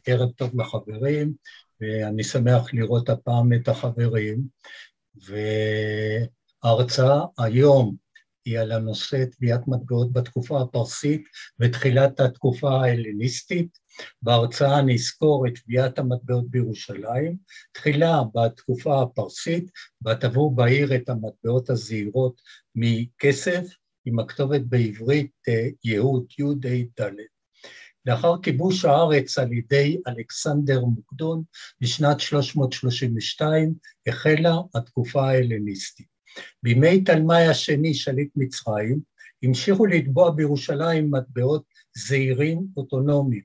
ערב טוב לחברים, ואני שמח לראות הפעם את החברים, וההרצאה היום היא על הנושא טביעת מטבעות בתקופה הפרסית ותחילת התקופה ההלניסטית. בהרצאה נזכור את טביעת המטבעות בירושלים, תחילה בתקופה הפרסית, וטבעו בעיר את המטבעות הזעירות מכסף, עם הכתובת בעברית יהוד, י' ה' ד'. לאחר כיבוש הארץ על ידי אלכסנדר מוקדון בשנת 332 החלה התקופה ההלניסטית. בימי תלמי השני שליט מצרים המשיכו לטבוע בירושלים מטבעות זעירים אוטונומיים,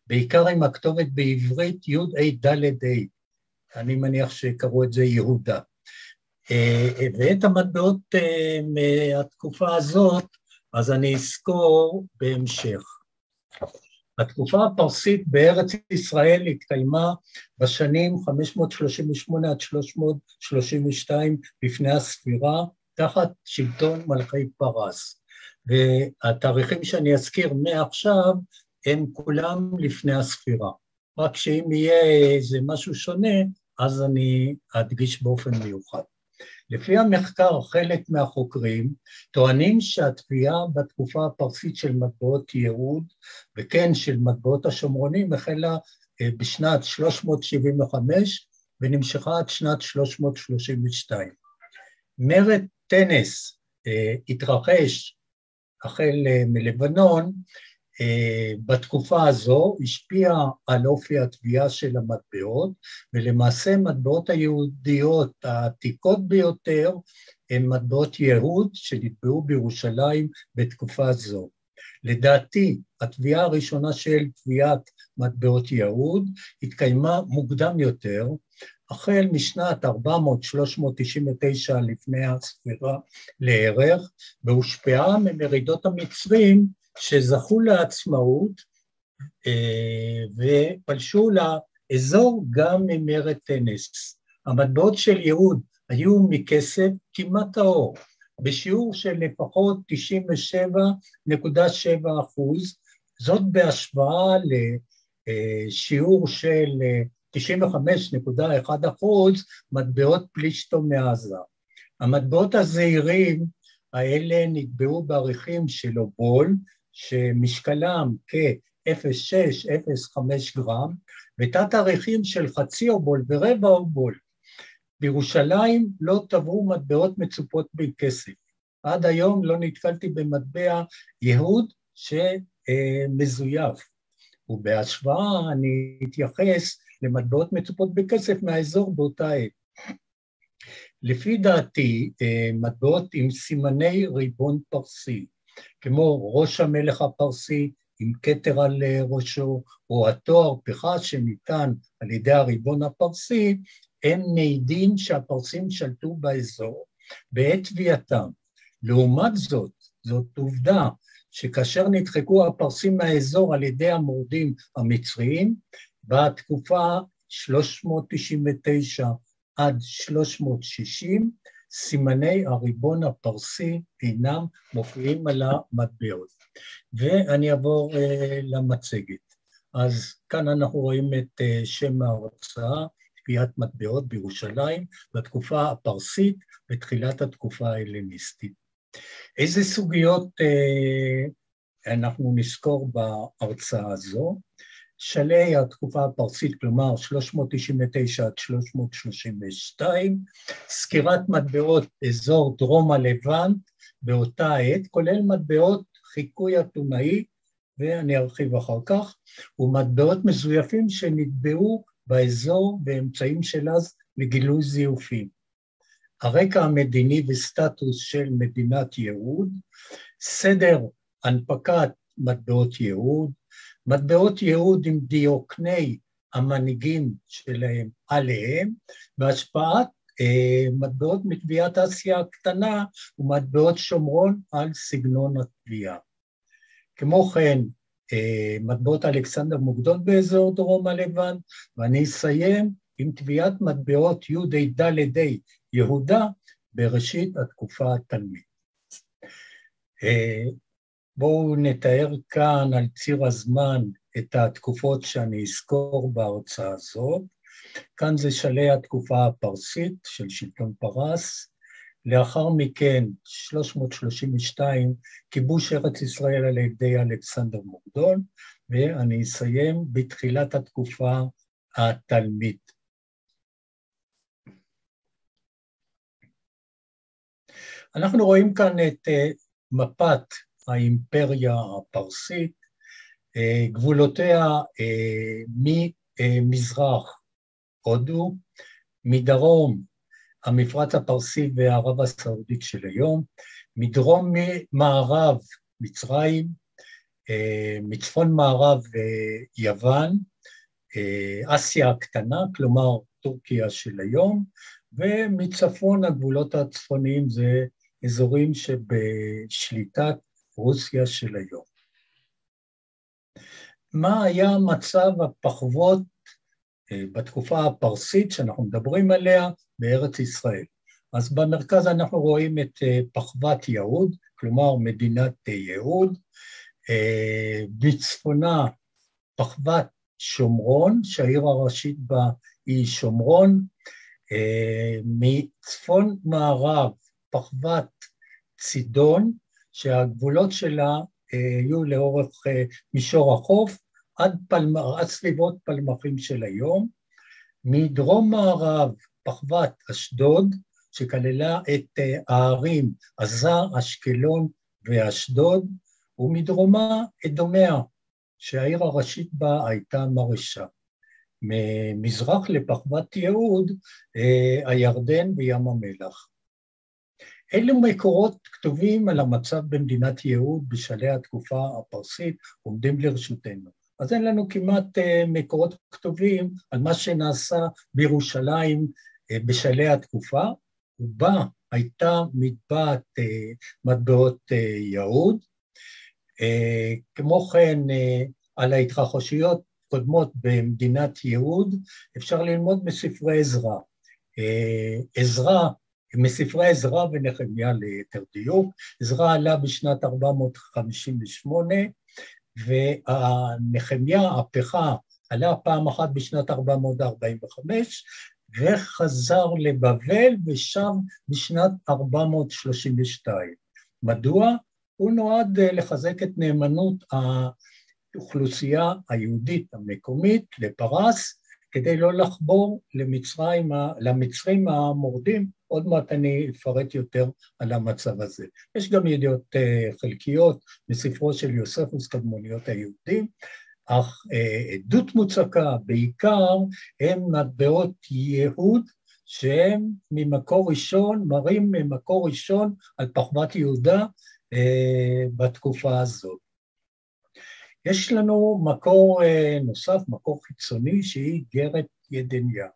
בעיקר עם הכתובת בעברית י' ה' ד' ה', אני מניח שקראו את זה יהודה. ואת המטבעות מהתקופה הזאת אז אני אזכור בהמשך. התקופה הפרסית בארץ ישראל התקיימה בשנים 538 עד 332 לפני הספירה, תחת שלטון מלכי פרס. והתאריכים שאני אזכיר מעכשיו הם כולם לפני הספירה. רק שאם יהיה איזה משהו שונה, אז אני אדגיש באופן מיוחד. לפי המחקר, חלק מהחוקרים טוענים שהטביעה בתקופה הפרסית של מטבעות יהוד, וכן של מטבעות השומרונים, החלה בשנת 375 ונמשכה עד שנת 332. מרד טנס התרחש החל מלבנון, בתקופה הזו השפיע על אופי הטביעה של המטבעות, ולמעשה מטבעות היהודיות העתיקות ביותר הן מטבעות יהוד שנטבעו בירושלים בתקופה זו. לדעתי, הטביעה הראשונה של טביעת מטבעות יהוד התקיימה מוקדם יותר, החל משנת 400-399 לפני הספירה לערך, והושפעה ממרידות המצרים שזכו לעצמאות ופלשו לאזור גם ממרד טנס. המטבעות של יהוד היו מכסף כמעט טהור, בשיעור של לפחות 97.7%, זאת בהשוואה לשיעור של 95.1% מטבעות פלישתו מעזה. המטבעות הזעירים האלה נטבעו בעריכים של אובול, שמשקלם כ-0.6-0.5 גרם, ותת עריכים של חצי אובול ורבע אובול. בירושלים לא טבעו מטבעות מצופות בכסף. עד היום לא נתקלתי במטבע יהוד שמזויף. ובהשוואה אני אתייחס למטבעות מצופות בכסף מהאזור באותה עת. לפי דעתי, מטבעות עם סימני ריבון פרסי, כמו ראש המלך הפרסי עם כתר על ראשו, או התואר פחה שניתן על ידי הריבון הפרסי, הם מעידים שהפרסים שלטו באזור בעת טביעתם. לעומת זאת עובדה שכאשר נדחקו הפרסים מהאזור על ידי המורדים המצריים, בתקופה 399 עד 360, סימני הריבון הפרסי אינם מופיעים על המטבעות. ואני אעבור למצגת. אז כאן אנחנו רואים את שם ההרצאה, טביעת מטבעות בירושלים, בתקופה הפרסית ותחילת התקופה ההלניסטית. איזה סוגיות אנחנו נזכור בהרצאה הזו? שלהי התקופה הפרסית, כלומר 399 עד 332, סקירת מטבעות אזור דרום הלבנט באותה עת, כולל מטבעות חיקוי אתונאי, ואני ארחיב אחר כך, ומטבעות מזויפים שנטבעו באזור באמצעים של אז לגילוי זיופים. הרקע המדיני וסטטוס של מדינת יהוד, סדר הנפקת מטבעות יהוד, מטבעות יהוד עם דיוקני המנהיגים שלהם עליהם, והשפעת מטבעות מטביעת אסיה הקטנה ומטבעות שומרון על סגנון הטביעה. כמו כן, מטבעות אלכסנדר מוקדון באזור דרום הלבנט, ואני אסיים עם טביעת מטבעות י' ה' ד' ה' יהודה בראשית התקופה התלמית. בואו נתאר כאן על ציר הזמן את התקופות שאני אזכור בהרצאה הזאת. כאן זה שלהי התקופה הפרסית של שלטון פרס, לאחר מכן 332 כיבוש ארץ ישראל על ידי אלכסנדר מוקדון, ואני אסיים בתחילת התקופה התלמית. אנחנו רואים כאן את מפת האימפריה הפרסית, גבולותיה ממזרח הודו, מדרום המפרץ הפרסי וערב הסעודית של היום, מדרום מערב מצרים, מצפון מערב יוון, אסיה הקטנה, כלומר טורקיה של היום, ומצפון הגבולות הצפוניים זה אזורים שבשליטת רוסיה של היום. מה היה מצב הפחוות בתקופה הפרסית שאנחנו מדברים עליה בארץ ישראל? אז במרכז אנחנו רואים את פחוות יהוד, כלומר מדינת יהוד, בצפונה פחוות שומרון, שהעיר הראשית בה היא שומרון, מצפון מערב פחוות צידון, שהגבולות שלה יהיו לאורך מישור החוף, עד סביבות פלמחים של היום, מדרום מערב פחוות אשדוד, שכללה את הערים עזה, אשקלון ואשדוד, ומדרומה אדומיה, שהעיר הראשית בה הייתה מרשה. ממזרח לפחוות יהוד, הירדן וים המלח. אלו מקורות כתובים על המצב במדינת יהוד בשלהי התקופה הפרסית עומדים לרשותנו. אז אין לנו כמעט מקורות כתובים על מה שנעשה בירושלים בשלהי התקופה, ובה הייתה מטבעת מטבעות יהוד. כמו כן, על ההתרחשויות קודמות במדינת יהוד, אפשר ללמוד מספרי עזרא. מספרי עזרא ונחמיה ליתר דיוק. עזרא עלה בשנת 458, והנחמיה, הפכה, עלה פעם אחת בשנת 445, וחזר לבבל ושב בשנת 432. מדוע? הוא נועד לחזק את נאמנות האוכלוסייה היהודית המקומית לפרס, כדי לא לחבור למצרים המורדים. עוד מעט אני אפרט יותר על המצב הזה. יש גם ידיעות חלקיות מספרו של יוספוס קדמוניות היהודים, אך עדות מוצקה בעיקר הם מטבעות יהוד, שהם ממקור ראשון, מראים ממקור ראשון על פחוות יהודה בתקופה הזאת. יש לנו מקור נוסף, מקור חיצוני, שהיא איגרת ידניה.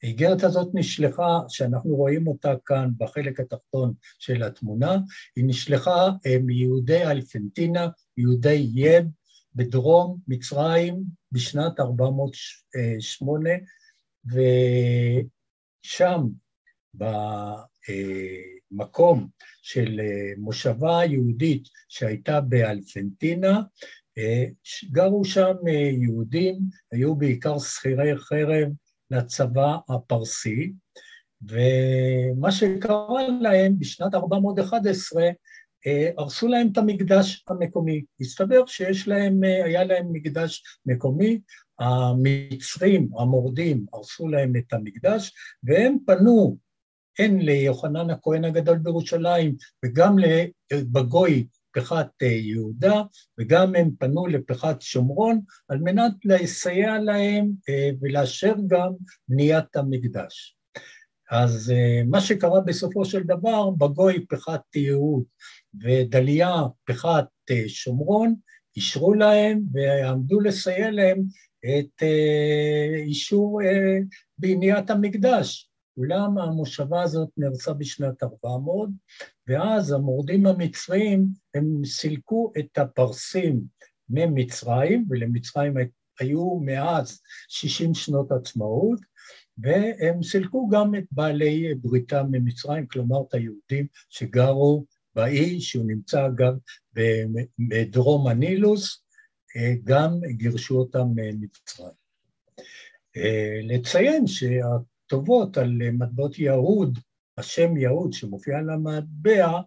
האיגרת הזאת נשלחה, שאנחנו רואים אותה כאן בחלק התחתון של התמונה, היא נשלחה מיהודי אלפנטינה, יהודי יב, בדרום מצרים בשנת 408, ושם במקום של מושבה יהודית שהייתה באלפנטינה, גרו שם יהודים, היו בעיקר שכירי חרב לצבא הפרסי, ומה שקרה להם בשנת 411, הרסו להם את המקדש המקומי. הסתבר היה להם מקדש מקומי, המצרים, המורדים, הרסו להם את המקדש, והם פנו הן ליוחנן הכהן הגדול בירושלים, וגם לבגוי פחת יהודה, וגם הם פנו לפחת שומרון, על מנת לסייע להם ולאשר גם בניית המקדש. אז מה שקרה בסופו של דבר, בגוי פחת יהוד ודליה פחת שומרון, אישרו להם ועמדו לסייע להם את אישור בניית המקדש. אולם המושבה הזאת נהרסה בשנת 400, ואז המורדים המצרים הם סילקו את הפרסים ממצרים, ולמצרים היו מאז 60 שנות עצמאות, והם סילקו גם את בעלי בריתם ממצרים, כלומר את היהודים שגרו באי, שהוא נמצא גם בדרום הנילוס, גם גירשו אותם ממצרים. לציין שהכתובות על מטבעות יהוד, השם יהוד שמופיע על המטבע,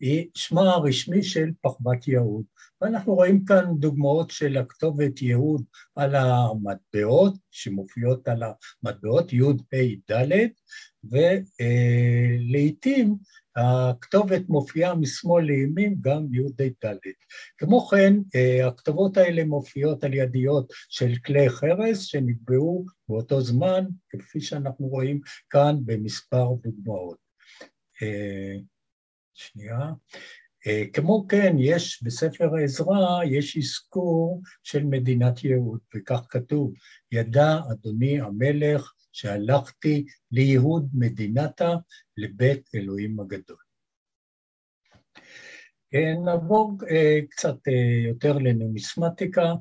היא שמה הרשמי של פחבת יהוד. ואנחנו רואים כאן דוגמאות של הכתובת יהוד על המטבעות, שמופיעות על המטבעות י' ה' ד', ולעיתים הכתובת מופיעה משמאל לימין גם י' ה' ד'. כמו כן, הכתובות האלה מופיעות על ידיות של כלי חרס שנקבעו באותו זמן, כפי שאנחנו רואים כאן במספר דוגמאות. שנייה. כמו כן, יש בספר עזרא, יש אזכור של מדינת יהוד, וכך כתוב, ידע אדוני המלך שהלכתי ליהוד מדינתה לבית אלוהים הגדול. נעבור קצת יותר לנומיסמטיקה,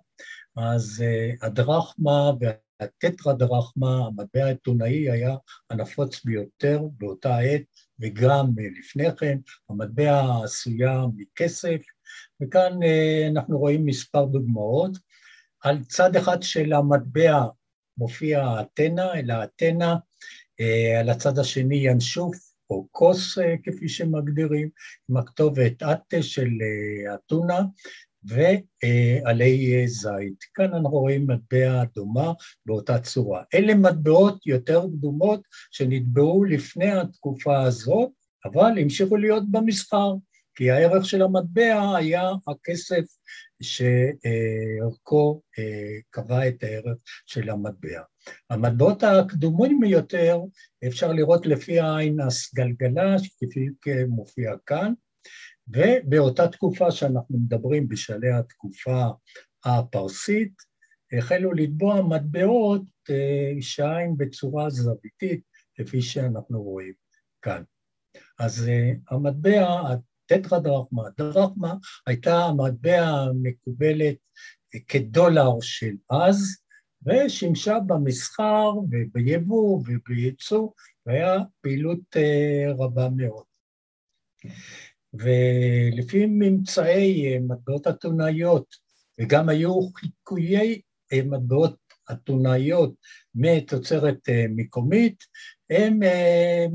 אז הדרחמה והטטרדרחמה, המטבע האתונאי היה הנפוץ ביותר באותה עת, וגם לפני כן, המטבע עשויה מכסף, וכאן אנחנו רואים מספר דוגמאות. על צד אחד של המטבע מופיע אתנה, אלא אתנה, על הצד השני ינשוף, או כוס כפי שמגדירים, עם הכתובת אתה של אתונה, ועלי זית. כאן אנחנו רואים מטבע דומה באותה צורה. אלה מטבעות יותר קדומות שנטבעו לפני התקופה הזאת, אבל המשיכו להיות במסחר, כי הערך של המטבע היה הכסף שערכו קבע את הערך של המטבע. המטבעות הקדומים יותר אפשר לראות לפי העין הסגלגלה, כפי מופיע כאן, ובאותה תקופה שאנחנו מדברים בשלהי התקופה הפרסית, החלו לטבוע מטבעות שהעין בצורה זוויתית, כפי שאנחנו רואים כאן. אז המטבע, הטטרדרחמה, הדרחמה, הייתה המטבע מקובלת כדולר של אז, ושימשה במסחר וביבוא ובייצוא, והיה פעילות רבה מאוד. ולפי ממצאי מטבעות אתונאיות, וגם היו חיקויי מטבעות אתונאיות מתוצרת מקומית, הם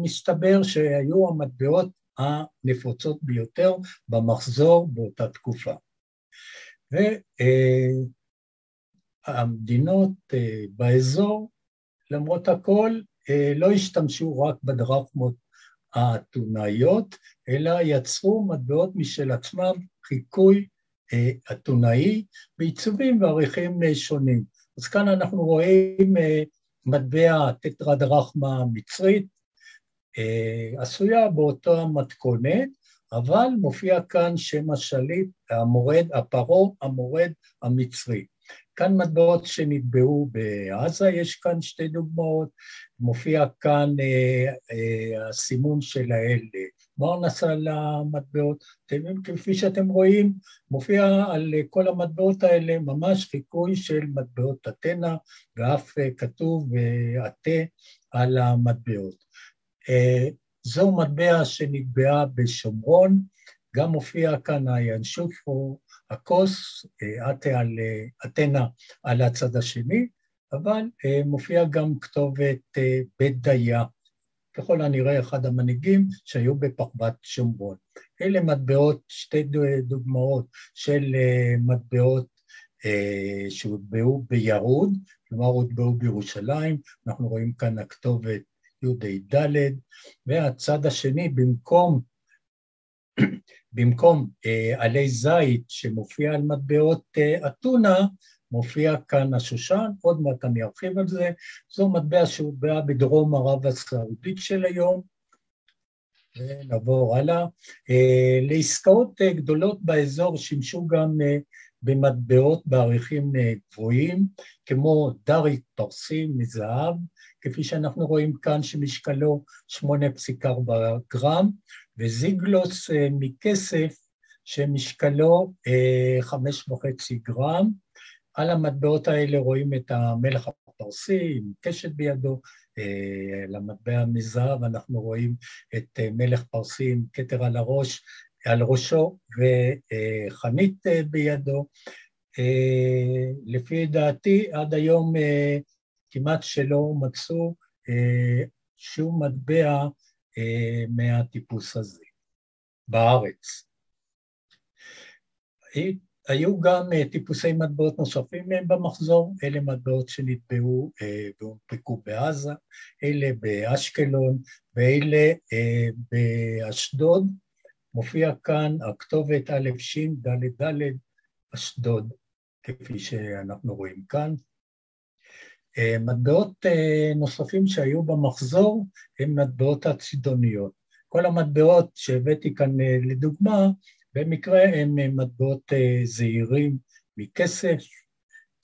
מסתבר שהיו המטבעות הנפוצות ביותר במחזור באותה תקופה. והמדינות באזור, למרות הכל, לא השתמשו רק בדרחמות האתונאיות, אלא יצרו מטבעות משל עצמם חיקוי אתונאי בעיצובים ועריכים שונים. אז כאן אנחנו רואים מטבע טטרדרחמה מצרית, עשויה באותה מתכונת, אבל מופיע כאן שם השליט, הפרעה המורד המצרי. כאן מטבעות שנטבעו בעזה, יש כאן שתי דוגמאות, מופיע כאן הסימון של האל מרנס על המטבעות, כפי שאתם רואים, מופיע על כל המטבעות האלה ממש חיקוי של מטבעות אתנה, ואף כתוב אתה על המטבעות. זו מטבע שנטבעה בשומרון, גם מופיע כאן הינשוף או הכוס, אתנה על הצד השני, אבל מופיע גם כתובת בית דיה, ככל הנראה אחד המנהיגים שהיו בפחבת שומרון. אלה מטבעות, שתי דוגמאות של מטבעות שהוטבעו ביהוד, כלומר הוטבעו בירושלים, אנחנו רואים כאן הכתובת י' ד', והצד השני במקום עלי זית שמופיע על מטבעות אתונה, מופיע כאן השושן, עוד מעט אני ארחיב על זה, זו מטבע שהוטבעה בדרום ערב הסעודית של היום, ונעבור הלאה. לעסקאות גדולות באזור שימשו גם במטבעות בעריכים גבוהים, כמו דריק פרסי מזהב, כפי שאנחנו רואים כאן שמשקלו 8.4 גרם, וזיגלוס מכסף שמשקלו 5.5 גרם. על המטבעות האלה רואים את המלך הפרסי עם קשת בידו, למטבע מזהב אנחנו רואים את מלך פרסי עם כתר על ראשו וחנית בידו. לפי דעתי, עד היום כמעט שלא מצאו שום מטבע מהטיפוס הזה בארץ. היו גם טיפוסי מטבעות נוספים במחזור, אלה מטבעות שנטבעו והונפקו בעזה, אלה באשקלון ואלה באשדוד. מופיע כאן הכתובת א' ש' ד' ד' אשדוד, כפי שאנחנו רואים כאן. מטבעות נוספים שהיו במחזור הם מטבעות הצידוניות. כל המטבעות שהבאתי כאן לדוגמה, במקרה הם מטבעות זעירים מכסף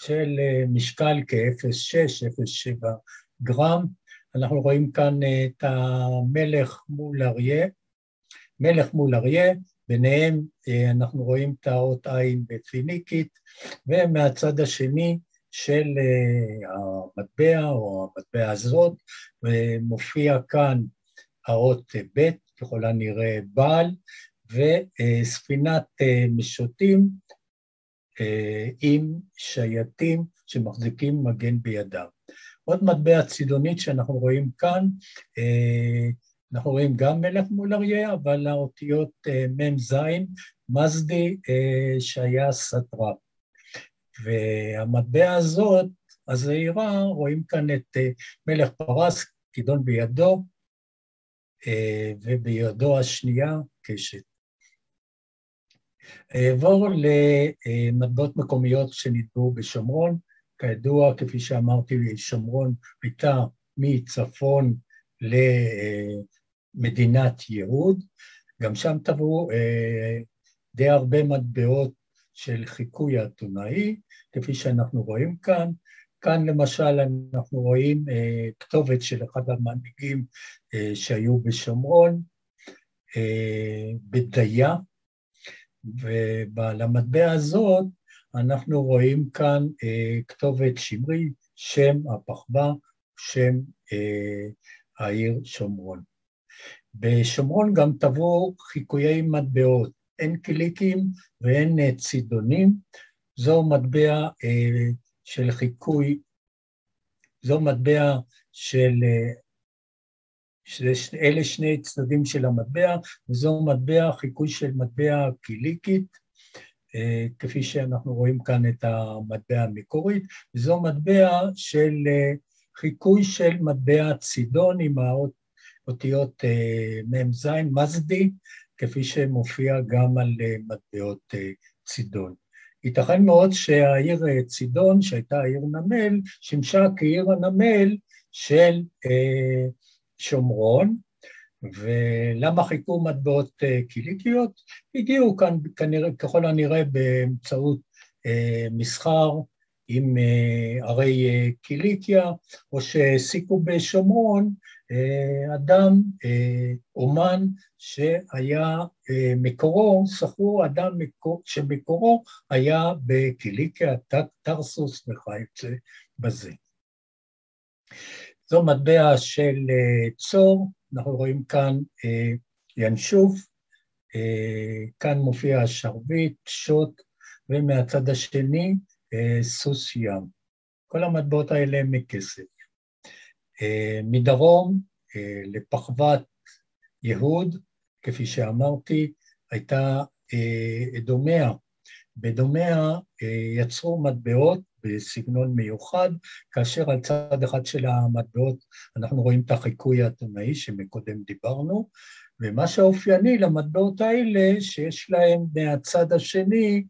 של משקל כ-0.6-0.7 גרם. אנחנו רואים כאן את המלך מול אריה, מלך מול אריה, ביניהם אנחנו רואים את האות עין בפיניקית, ומהצד השני של המטבע או המטבע הזאת, מופיע כאן האות ב', ככל הנראה בעל, וספינת משוטים עם שייטים שמחזיקים מגן בידם. עוד מטבע צידונית שאנחנו רואים כאן, אנחנו רואים גם מלך מול אריה, אבל האותיות מ' ז', מזדי שהיה סטרא. והמטבע הזאת, הזעירה, רואים כאן את מלך פרס, כידון בידו, ובידו השנייה קשת. עבור למטבעות מקומיות שנטבעו בשומרון, כידוע, כפי שאמרתי, שומרון הייתה מצפון למדינת יהוד, גם שם טבעו די הרבה מטבעות של חיקוי האתונאי, כפי שאנחנו רואים כאן. כאן למשל אנחנו רואים כתובת של אחד המנהיגים שהיו בשומרון, בדיה, ולמטבע הזאת אנחנו רואים כאן כתובת שמרי, שם הפחווה, שם העיר שומרון. בשומרון גם טבעו חיקויי מטבעות, אין קיליקים ואין צידונים, זו מטבע של חיקוי, זו מטבע של, אלה שני צדדים של המטבע, וזו מטבע חיקוי של מטבע קיליקית, כפי שאנחנו רואים כאן את המטבע המקורית, וזו מטבע של חיקוי של מטבע צידון עם האותיות מ' ז' מזדי, כפי שמופיע גם על מטבעות צידון. ייתכן מאוד שהעיר צידון, שהייתה העיר נמל, שימשה כעיר הנמל של שומרון, ולמה חיכו מטבעות קיליקיות? הגיעו כאן כנראה, ככל הנראה באמצעות מסחר עם ערי קיליקיה, או שהעסיקו בשומרון אדם, אומן שהיה מקורו, שכרו אדם שמקורו היה בקיליקיה, טרסוס וכיוצא בזה. זו מטבע של צור, אנחנו רואים כאן ינשוף, כאן מופיע השרביט, שוט, ומהצד השני סוס ים. כל המטבעות האלה הם מכסף. מדרום לפחוות יהוד, כפי שאמרתי, הייתה אדומיה. בדומיה יצרו מטבעות בסגנון מיוחד, כאשר על צד אחד של המטבעות אנחנו רואים את החיקוי האתונאי שמקודם דיברנו, ומה שאופייני למטבעות האלה שיש להם מהצד השני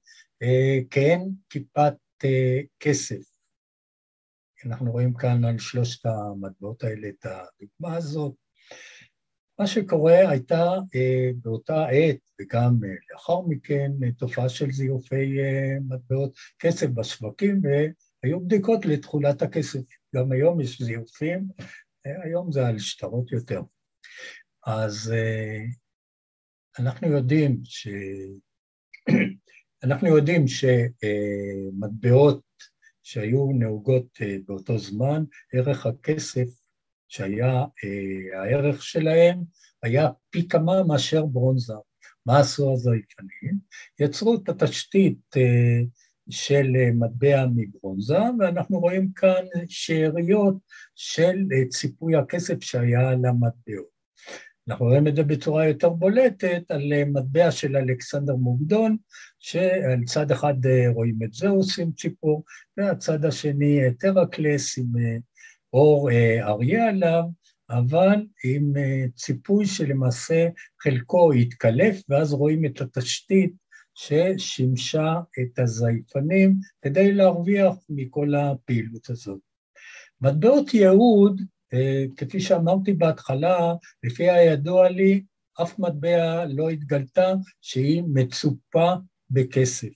כאין כיפת כסף. אנחנו רואים כאן על שלושת המטבעות האלה את הדוגמה הזאת. מה שקורה הייתה באותה עת, וגם לאחר מכן, תופעה של זיופי מטבעות כסף בשווקים, והיו בדיקות לתכולת הכסף. גם היום יש זיופים, היום זה על שטרות יותר. אז אנחנו יודעים שמטבעות שהיו נהוגות באותו זמן, ערך הכסף שהיה הערך שלהם, היה פי כמה מאשר ברונזה. מה עשו הזייפנים? יצרו את התשתית של מטבע מברונזה, ואנחנו רואים כאן שאריות של ציפוי הכסף שהיה על המטבעות. אנחנו רואים את זה בצורה יותר בולטת על מטבע של אלכסנדר מוקדון, שעל צד אחד רואים את זהוס עם ציפור, והצד השני טרקלס עם אור אריה עליו, אבל עם ציפוי שלמעשה חלקו התקלף, ואז רואים את התשתית ששימשה את הזייפנים כדי להרוויח מכל הפעילות הזאת. מטבעות ייעוד, כפי שאמרתי בהתחלה, לפי הידוע לי, אף מטבע לא התגלתה שהיא מצופה בכסף,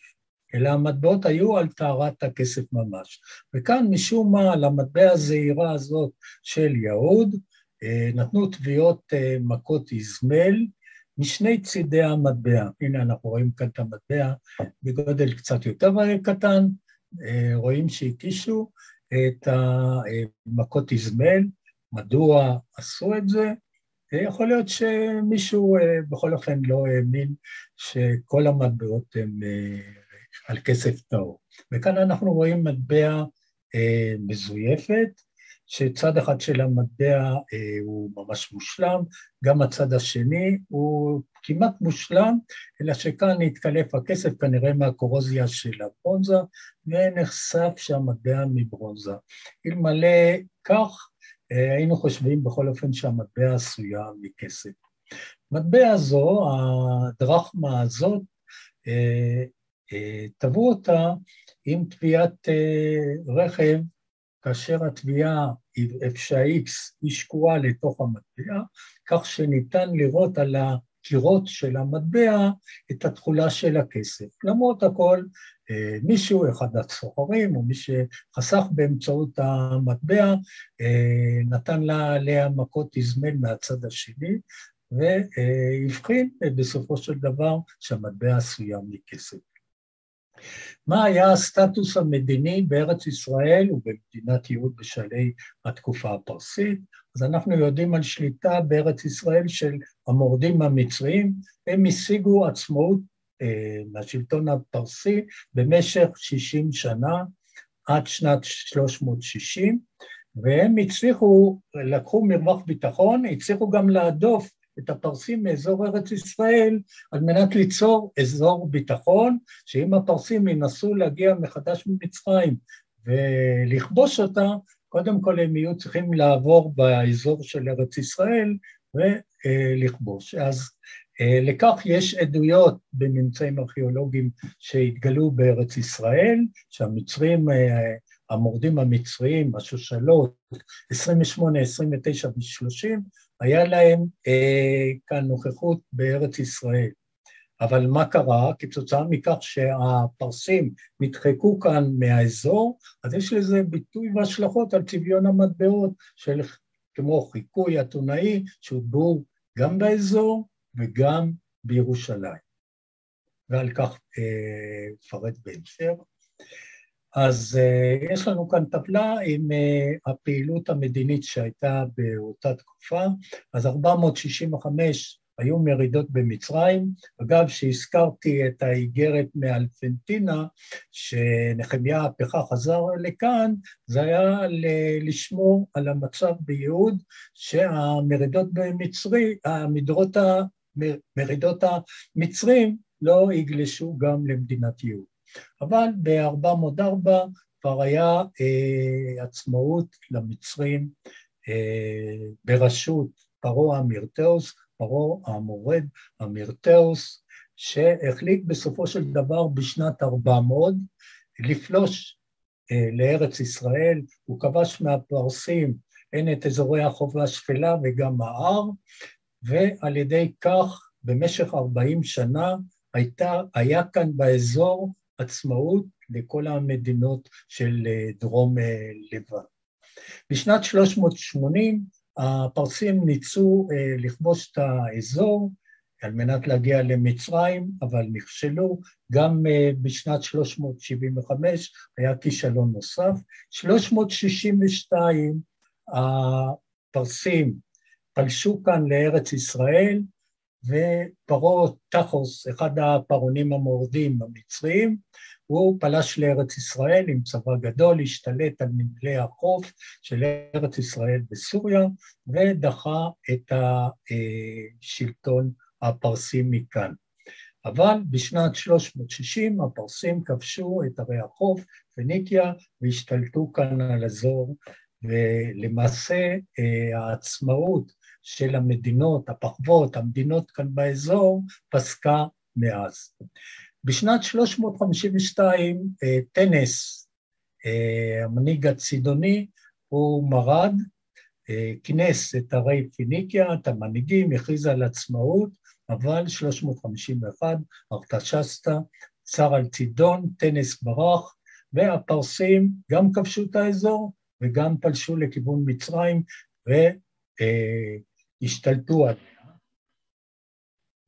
אלא המטבעות היו על טהרת הכסף ממש. וכאן משום מה, למטבע הזעירה הזאת של ייעוד, נתנו טביעות מכות איזמל משני צידי המטבע. הנה אנחנו רואים כאן את המטבע בגודל קצת יותר קטן, רואים שהקישו את המכות איזמל. מדוע עשו את זה? יכול להיות שמישהו בכל אופן לא האמין שכל המטבעות הם על כסף טהור. וכאן אנחנו רואים מטבע מזויפת, שצד אחד של המטבע הוא ממש מושלם, גם הצד השני הוא כמעט מושלם, אלא שכאן התקלף הכסף כנראה מהקורוזיה של הברונזה, ונחשף שהמטבע מברונזה. אלמלא כך, היינו חושבים בכל אופן שהמטבע עשויה מכסף. מטבע זו, הדרחמה הזאת, טבעו אותה עם טביעת רכב, כאשר התביעה F(X) היא שקועה לתוך המטבע, כך שניתן לראות על הקירות של המטבע את התכולה של הכסף. למרות הכל, מישהו, אחד הסוחרים או מי שחסך באמצעות המטבע, נתן לה עליה מכות איזמל מהצד השני, והבחין בסופו של דבר שהמטבע עשויה מכסף. מה היה הסטטוס המדיני בארץ ישראל ובמדינת ייעוד בשלהי התקופה הפרסית? אז אנחנו יודעים על שליטה בארץ ישראל של המורדים המצריים, הם השיגו עצמאות מהשלטון הפרסי במשך 60 שנה, עד שנת 360, והם הצליחו, לקחו מרווח ביטחון, הצליחו גם להדוף את הפרסים מאזור ארץ ישראל, על מנת ליצור אזור ביטחון, שאם הפרסים ינסו להגיע מחדש ממצרים ולכבוש אותה, קודם כל הם יהיו צריכים לעבור באזור של ארץ ישראל ולכבוש. אז לכך יש עדויות בממצאים ארכיאולוגיים שהתגלו בארץ ישראל, שהמצרים, המורדים המצריים, השושלות, 28, 29 ו-30, היה להם כאן נוכחות בארץ ישראל. אבל מה קרה? כתוצאה מכך שהפרסים נדחקו כאן מהאזור, אז יש לזה ביטוי והשלכות על צביון המטבעות, של כמו חיקוי אתונאי, שהוטבעו גם באזור וגם בירושלים. ועל כך פרט בהמשך. אז יש לנו כאן טבלה עם הפעילות המדינית שהייתה באותה תקופה. אז 465 היו מרידות במצרים. אגב, שהזכרתי את האיגרת מאלפנטינה, שנחמיה הפכה חזר לכאן, זה היה לשמור על המצב בייעוד, שהמרידות במצרי, מרידות המצרים לא יגלשו גם למדינת ייעוד. אבל ב-404 כבר היה עצמאות למצרים בראשות פרעה המירתאוס, פרעה המורד המירתאוס, שהחליט בסופו של דבר בשנת 400 לפלוש לארץ ישראל. הוא כבש מהפרסים הן את אזורי החובה השפלה וגם ההר, ועל ידי כך במשך 40 שנה היה כאן באזור עצמאות לכל המדינות של דרום לבן. בשנת 380 הפרסים ניסו לכבוש את האזור על מנת להגיע למצרים, אבל נכשלו. גם בשנת 375 היה כישלון נוסף. 362 הפרסים פלשו כאן לארץ ישראל, ופרעה תחוס, אחד הפרעונים המורדים המצריים, הוא פלש לארץ ישראל עם צבא גדול, השתלט על נמלי החוף של ארץ ישראל בסוריה, ודחה את השלטון הפרסים מכאן. אבל בשנת 360 הפרסים כבשו את ערי החוף, פניקיה, והשתלטו כאן על אזור, ולמעשה העצמאות של המדינות, הפחוות, המדינות כאן באזור, פסקה מאז. בשנת 352, טנס, המנהיג הצידוני, הוא מרד, כינס את ערי פניקיה, את המנהיגים, הכריז על עצמאות, אבל 351, ארטשסטה, צר על צידון, טנס ברח, והפרסים גם כבשו את האזור, וגם פלשו לכיוון מצרים, והשתלטו עליה.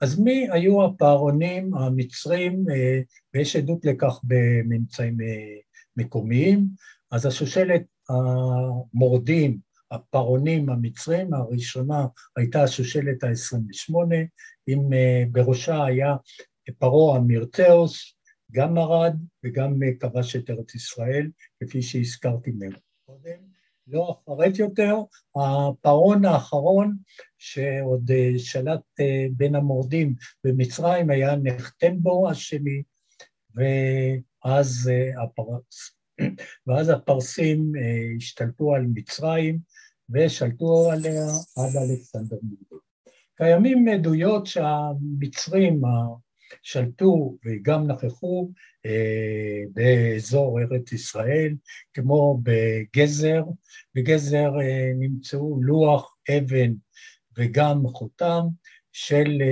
אז מי היו הפרעונים המצרים, ויש עדות לכך בממצאים מקומיים? אז השושלת המורדים, הפרעונים המצרים, הראשונה הייתה השושלת ה-28, בראשה היה פרעה המרתאוס, גם מרד וגם כבש את ארץ ישראל, כפי שהזכרתי קודם. לא אפרט יותר, הפרעון האחרון שעוד שלט בין המורדים במצרים היה נחתנבו השני, ואז הפרסים השתלטו על מצרים ושלטו עליה עד אלכסנדר מוקדון. קיימים עדויות שהמצרים שלטו וגם נכחו באזור ארץ ישראל, כמו בגזר. בגזר נמצאו לוח, אבן וגם חותם של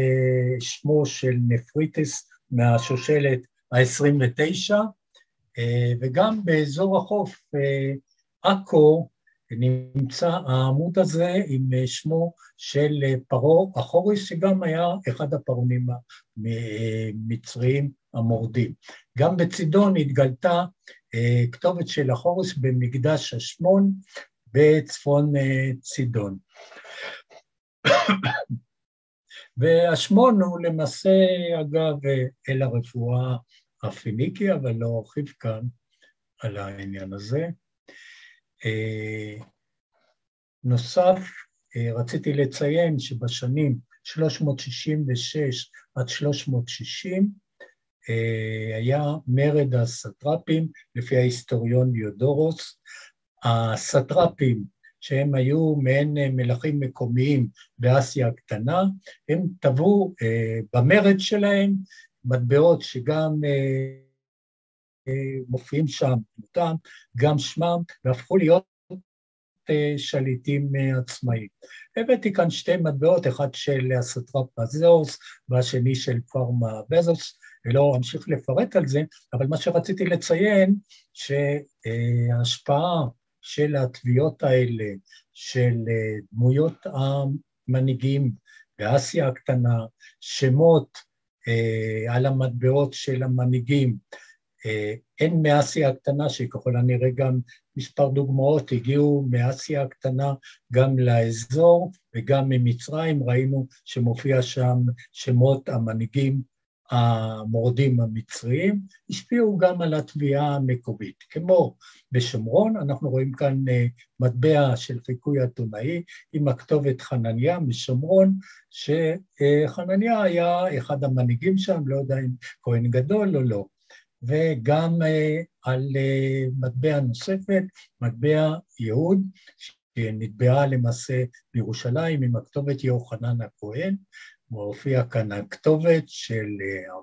שמו של נפריטס מהשושלת ה-29, וגם באזור החוף עכו נמצא העמוד הזה עם שמו של פרעה החוריס, שגם היה אחד הפרעונים המצריים המורדים. גם בצידון התגלתה כתובת של החוריס במקדש השמון בצפון צידון. והשמון הוא למעשה, אגב, אל הרפואה הפיניקי, אבל לא ארחיב כאן על העניין הזה. נוסף, רציתי לציין שבשנים 366 עד 360 היה מרד הסטרפים, לפי ההיסטוריון דיודורוס. הסטרפים, שהם היו מעין מלכים מקומיים באסיה הקטנה, הם טבעו במרד שלהם מטבעות שגם מופיעים שם, גם שמם, והפכו להיות שליטים עצמאיים. הבאתי כאן שתי מטבעות, אחד של הסטרפ בזוס, והשני של פארמה בזוס, ולא אמשיך לפרט על זה, אבל מה שרציתי לציין, שההשפעה של התביעות האלה, של דמויות המנהיגים באסיה הקטנה, שמות על המטבעות של המנהיגים, הן מאסיה הקטנה, שככל הנראה גם מספר דוגמאות הגיעו מאסיה הקטנה גם לאזור, וגם ממצרים ראינו שמופיע שם שמות המנהיגים המורדים המצריים, השפיעו גם על התביעה המקומית. כמו בשומרון, אנחנו רואים כאן מטבע של חיקוי אתונאי, עם הכתובת חנניה משומרון, שחנניה היה אחד המנהיגים שם, לא יודע אם כהן גדול או לא. וגם על מטבע נוספת, מטבע יהוד, שנטבעה למעשה בירושלים, עם הכתובת יוחנן הכהן, מופיע כאן הכתובת של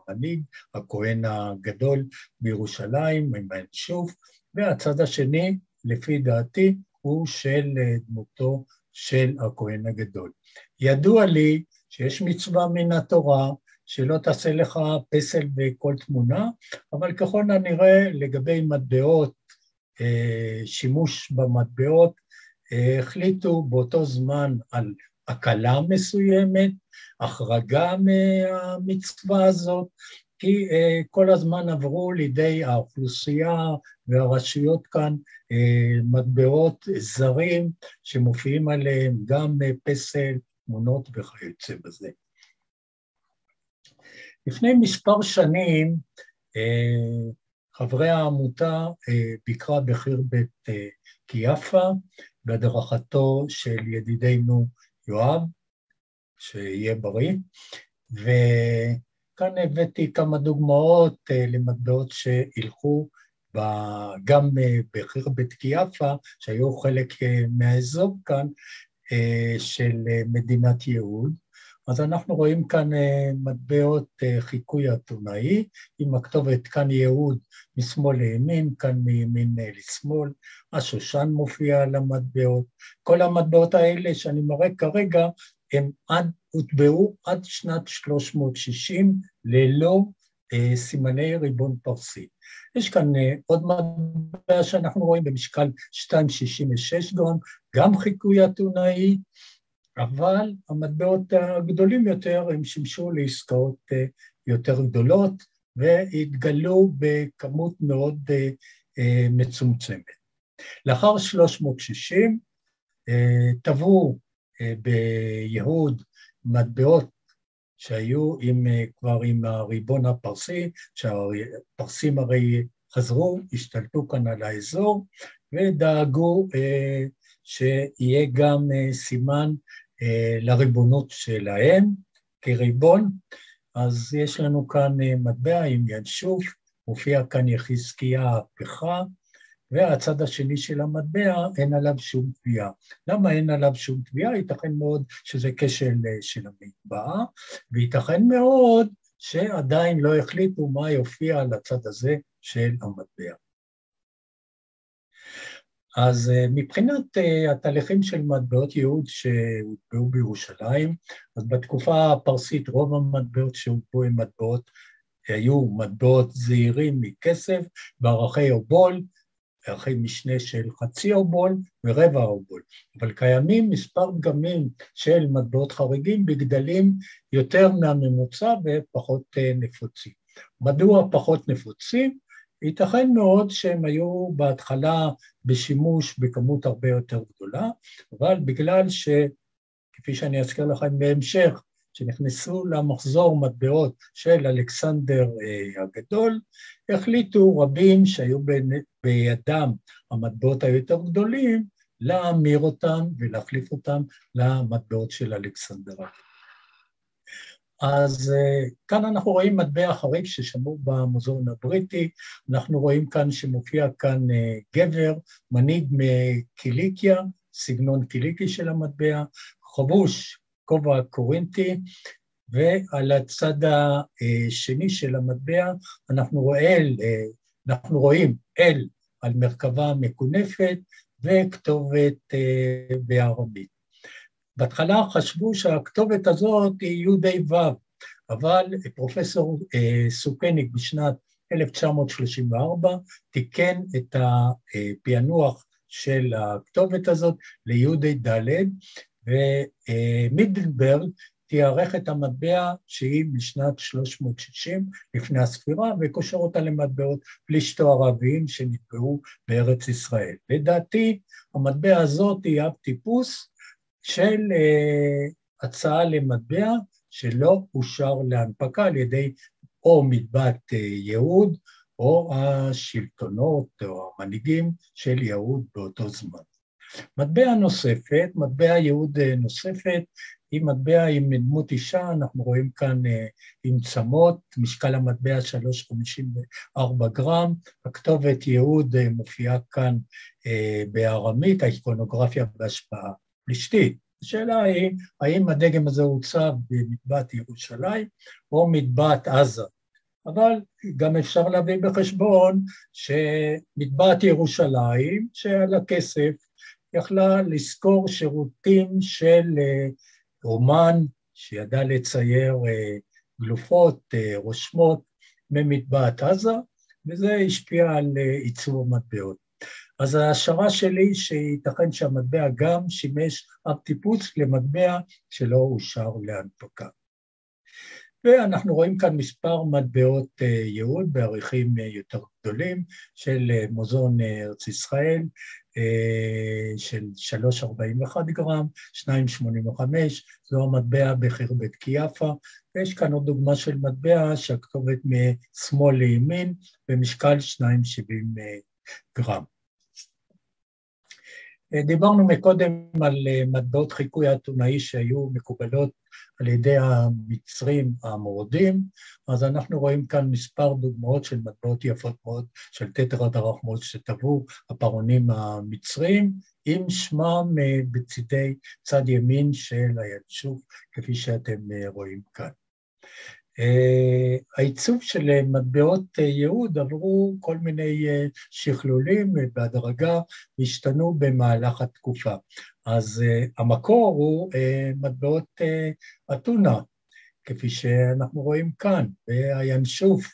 המנהיג, הכהן הגדול בירושלים, עם האינשוף, והצד השני, לפי דעתי, הוא של דמותו של הכהן הגדול. ידוע לי שיש מצווה מן התורה, שלא תעשה לך פסל בכל תמונה, אבל ככל הנראה לגבי מטבעות, שימוש במטבעות, החליטו באותו זמן על הקלה מסוימת, החרגה מהמצווה הזאת, כי כל הזמן עברו לידי האוכלוסייה והרשויות כאן מטבעות זרים שמופיעים עליהם גם פסל, תמונות וכיוצא בזה. לפני מספר שנים, חברי העמותה ביקרה בחיר בית קיאפה, בהדרכתו של ידידנו יואב, שיהיה בריא, וכאן הבאתי כמה דוגמאות למטבעות שהלכו גם בחיר בית קיאפה, שהיו חלק מהאזור כאן של מדינת יהוד. אז אנחנו רואים כאן מטבעות חיקוי אתונאי, עם הכתובת כאן יהוד משמאל לימין, כאן מימין לשמאל, השושן מופיע על המטבעות. כל המטבעות האלה שאני מראה כרגע, הם הוטבעו עד שנת 360 ללא סימני ריבון פרסי. יש כאן עוד מטבע שאנחנו רואים במשקל 2.66 גרם, גם חיקוי אתונאי, אבל המטבעות הגדולים יותר הם שימשו לעסקאות יותר גדולות והתגלו בכמות מאוד מצומצמת. לאחר 360 טבעו ביהוד מטבעות שהיו כבר עם הריבון הפרסי, שהפרסים הרי חזרו, השתלטו כאן על האזור ודאגו שיהיה גם סימן לריבונות שלהם כריבון. אז יש לנו כאן מטבע עם ינשוף, מופיע כאן יחזקיה הפכה, והצד השני של המטבע אין עליו שום טביעה. למה אין עליו שום טביעה? ייתכן מאוד שזה כשל של המטבע, וייתכן מאוד שעדיין לא החליטו מה יופיע על הצד הזה של המטבע. אז מבחינת התהליכים של מטבעות יהוד שהוטבעו בירושלים, אז בתקופה הפרסית רוב המטבעות שהוטבעו הם היו מטבעות זעירים מכסף, בערכי אובול, ערכי משנה של חצי אובול ורבע אובול, אבל קיימים מספר דגמים של מטבעות חריגים בגדלים יותר מהממוצע ופחות נפוצים. מדוע פחות נפוצים? ייתכן מאוד שהם היו בהתחלה בשימוש בכמות הרבה יותר גדולה, אבל בגלל כפי שאני אזכיר לכם בהמשך, שנכנסו למחזור מטבעות של אלכסנדר הגדול, החליטו רבים שהיו בידם המטבעות היותר גדולים, להמיר אותם ולהחליף אותם למטבעות של אלכסנדר הגדול. אז כאן אנחנו רואים מטבע חריג ששמור במוזיאון הבריטי, אנחנו רואים כאן שמופיע כאן גבר, מנהיג מקיליקיה, סגנון קיליקי של המטבע, חבוש, כובע קורינטי, ועל הצד השני של המטבע אנחנו רואים אל על מרכבה מקונפת וכתובת בארמית. בהתחלה חשבו שהכתובת הזאת היא יהודי ו', אבל פרופסור סוקניק בשנת 1934 תיקן את הפענוח של הכתובת הזאת ליהודי ד', ומידלברג תיארך את המטבע שהיא משנת 360 לפני הספירה, וקושר אותה למטבעות פלישתו ערביים שנטבעו בארץ ישראל. לדעתי, המטבע הזאת היא אב טיפוס של הצעה למטבע שלא אושר להנפקה על ידי או מטבעת יהוד, או השלטונות או המנהיגים של יהוד באותו זמן. מטבע נוספת, מטבע יהוד נוספת, היא מטבע עם דמות אישה, אנחנו רואים כאן עם צמות, משקל המטבע 3.54 גרם, הכתובת יהוד מופיעה כאן בארמית, האיקונוגרפיה בהשפעה פלישתית. השאלה היא, האם הדגם הזה הוצב במטבעת ירושלים או מטבעת עזה? אבל גם אפשר להביא בחשבון שמטבעת ירושלים, שעל הכסף, יכלה לזכור שירותים של אומן שידע לצייר גלופות, רושמות ממטבעת עזה, וזה השפיע על עיצוב המטבעות. אז ההשערה שלי שייתכן שהמטבע גם שימש אב טיפוס למטבע שלא אושר להנפקה. ואנחנו רואים כאן מספר מטבעות יהוד בעריכים יותר גדולים של מוזיאון ארץ ישראל, של 3.41 גרם, 2.85, זו המטבע בחרבת קיאפה, ויש כאן עוד דוגמה של מטבע שהכתובת משמאל לימין, במשקל 2.70 גרם. דיברנו מקודם על מטבעות חיקוי האתונאי שהיו מקובלות על ידי המצרים המורדים, אז אנחנו רואים כאן מספר דוגמאות של מטבעות יפות מאוד של טטרדרחמות שטבעו הפרעונים המצרים, עם שמם בצידי צד ימין של הינשוף, כפי שאתם רואים כאן. העיצוב של מטבעות יהוד עברו כל מיני שכלולים בהדרגה והשתנו במהלך התקופה. אז המקור הוא מטבעות אתונה, כפי שאנחנו רואים כאן, והינשוף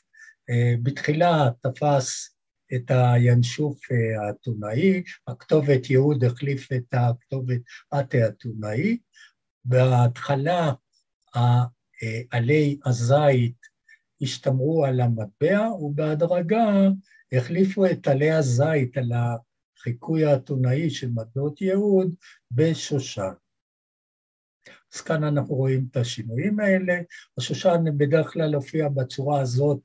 בתחילה תפס את הינשוף האתונאי, הכתובת יהוד החליף את הכתובת האתונאי, בהתחלה עלי הזית השתמרו על המטבע, ובהדרגה החליפו את עלי הזית על החיקוי האתונאי של מטבעות יהוד בשושן. אז כאן אנחנו רואים את השינויים האלה. השושן בדרך כלל הופיע בצורה הזאת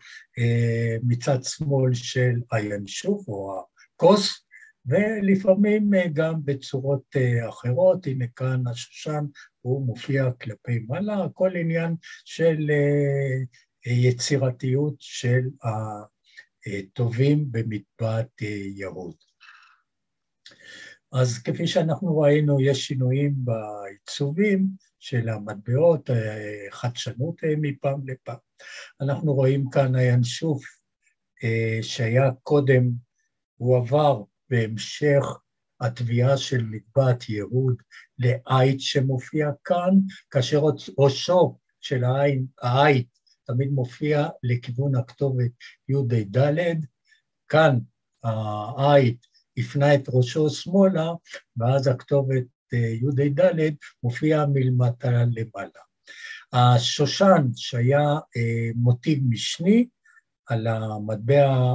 מצד שמאל של הינשוף או הכוס, ולפעמים גם בצורות אחרות. הנה כאן השושן הוא מופיע כלפי מעלה, הכל עניין של יצירתיות של הטובים במטבעת יהוד. אז כפי שאנחנו ראינו, יש שינויים בעיצובים של המטבעות, חדשנות מפעם לפעם. אנחנו רואים כאן הינשוף שהיה קודם, הוא עבר בהמשך התביעה של מטבעת יהוד לעית שמופיע כאן, כאשר ראשו של העית תמיד מופיע לכיוון הכתובת י' כאן העית הפנה את ראשו שמאלה, ואז הכתובת י' מופיע מלמטה למעלה. השושן שהיה מוטיב משני על המטבע